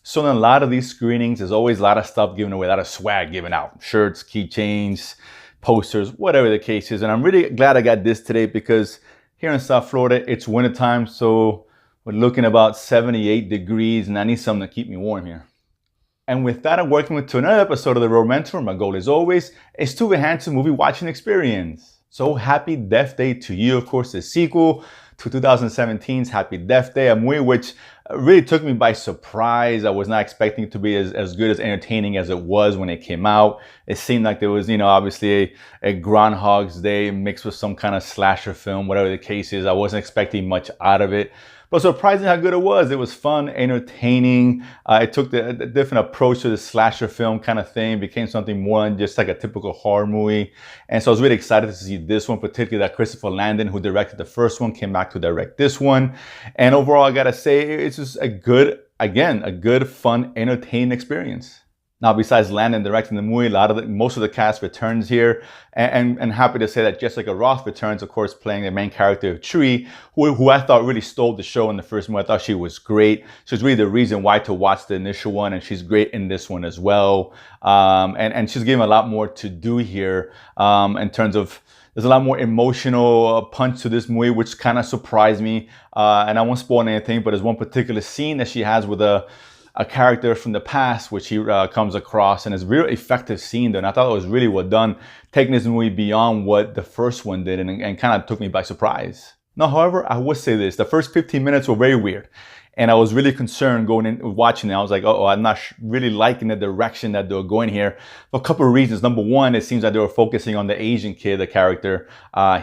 So in a lot of these screenings, there's always a lot of stuff given away, a lot of swag given out. Shirts, keychains, posters, whatever the case is. And I'm really glad I got this today because here in South Florida, it's wintertime. So we're looking about 78 degrees and I need something to keep me warm here. And with that, I'm working with to another episode of The Romantor. My goal, as always, is to enhance the movie watching experience. So happy Death Day to you, of course, the sequel to 2017's Happy Death Day, a movie which really took me by surprise. I was not expecting it to be as good, as entertaining as it was when it came out. It seemed like there was, obviously a Groundhog's Day mixed with some kind of slasher film, whatever the case is. I wasn't expecting much out of it. But surprising how good it was. It was fun, entertaining. It took the different approach to the slasher film kind of thing. It became something more than just like a typical horror movie. And so I was really excited to see this one, particularly that Christopher Landon, who directed the first one, came back to direct this one. And overall, I gotta say, it's just a good, fun, entertaining experience. Now, besides Landon directing the movie, most of the cast returns here, and happy to say that Jessica Rothe returns, of course, playing the main character of Tree, who I thought really stole the show in the first movie. I thought she was great. She's really the reason why to watch the initial one, and she's great in this one as well. And she's given a lot more to do here in terms of. There's a lot more emotional punch to this movie, which kind of surprised me. And I won't spoil anything, but there's one particular scene that she has with a character from the past, which he comes across, and it's a real effective scene there. And I thought it was really well done, taking this movie beyond what the first one did, and kind of took me by surprise. Now, however, I would say this: the first 15 minutes were very weird, and I was really concerned going in watching it. I was like, oh, I'm not really liking the direction that they're going here for a couple of reasons. Number one, it seems like they were focusing on the Asian kid, the character.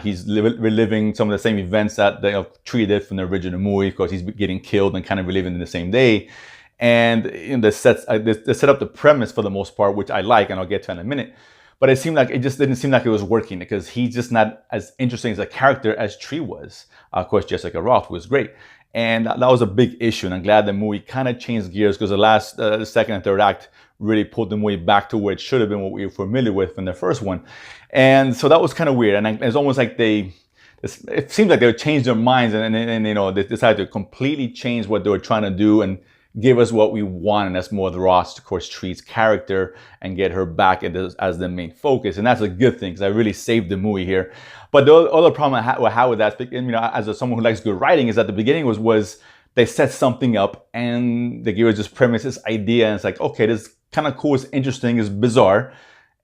He's reliving some of the same events that the Tree did from the original movie. Of course, he's getting killed and kind of reliving in the same day. And they set up the premise for the most part, which I like, and I'll get to in a minute. But it just didn't seem like it was working because he's just not as interesting as a character as Tree was. Of course, Jessica Rothe was great. And that was a big issue. And I'm glad the movie kind of changed gears because the second and third act really pulled the movie back to where it should have been, what we were familiar with in the first one. And so that was kind of weird. And it's almost like it seems like they changed their minds and they decided to completely change what they were trying to do and give us what we want, and that's more of Ross, of course, Tree's character, and get her back as the main focus. And that's a good thing, because I really saved the movie here. But the other problem I had with that, as someone who likes good writing, is at the beginning was they set something up, and they give us this premise, this idea, and it's like, okay, this is kind of cool, it's interesting, it's bizarre,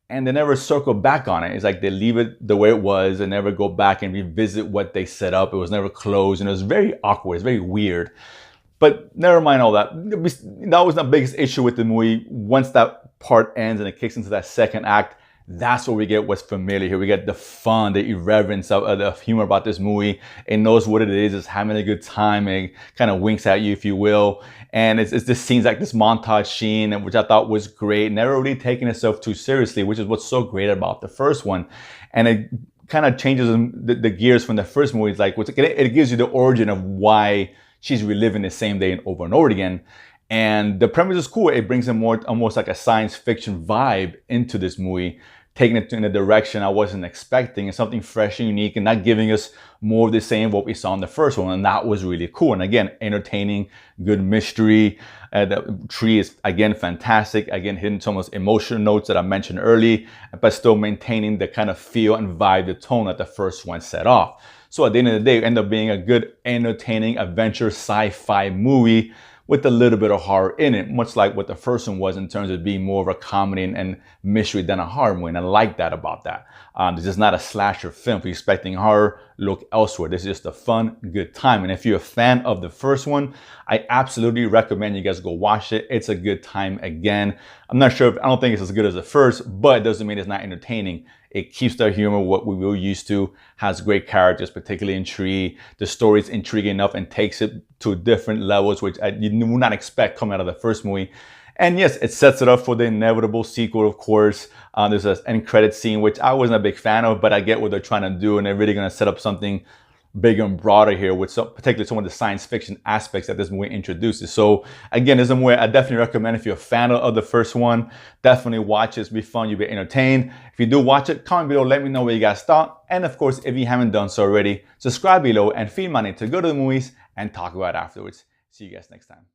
and they never circle back on it. It's like they leave it the way it was and never go back and revisit what they set up. It was never closed, and it was very awkward, it's very weird. But never mind all that. That was the biggest issue with the movie. Once that part ends and it kicks into that second act, that's where we get what's familiar here. We get the fun, the irreverence of humor about this movie. It knows what it is. It's having a good time. It kind of winks at you, if you will. And it's this scenes like this montage scene, which I thought was great. Never really taking itself too seriously, which is what's so great about the first one. And it kind of changes the gears from the first movie. It's like, it gives you the origin of why she's reliving the same day over and over again. And the premise is cool. It brings a more almost like a science fiction vibe into this movie, taking it in a direction I wasn't expecting, and something fresh and unique, and not giving us more of the same what we saw in the first one. And that was really cool. And again, entertaining, good mystery. The Tree is, again, fantastic. Again, hitting some of those emotional notes that I mentioned early, but still maintaining the kind of feel and vibe, the tone that the first one set off. So at the end of the day, it ended up being a good, entertaining adventure sci-fi movie with a little bit of horror in it, much like what the first one was in terms of being more of a comedy and mystery than a horror movie. And I like that about that. This is not a slasher film. If you're expecting horror, look elsewhere. This is just a fun, good time. And if you're a fan of the first one, I absolutely recommend you guys go watch it. It's a good time again. I don't think it's as good as the first, but it doesn't mean it's not entertaining. It keeps the humor what we were used to, has great characters, particularly in Tree. The story's intriguing enough and takes it to different levels, which you would not expect coming out of the first movie. And yes, it sets it up for the inevitable sequel, of course. There's an end credit scene, which I wasn't a big fan of, but I get what they're trying to do, and they're really going to set up something bigger and broader here with particularly some of the science fiction aspects that this movie introduces. So again, this is a movie I definitely recommend. If you're a fan of the first one, definitely watch it. It's be fun. You'll be entertained. If you do watch it, comment below. Let me know what you guys thought. And of course, if you haven't done so already, subscribe below and feed money to go to the movies and talk about it afterwards. See you guys next time.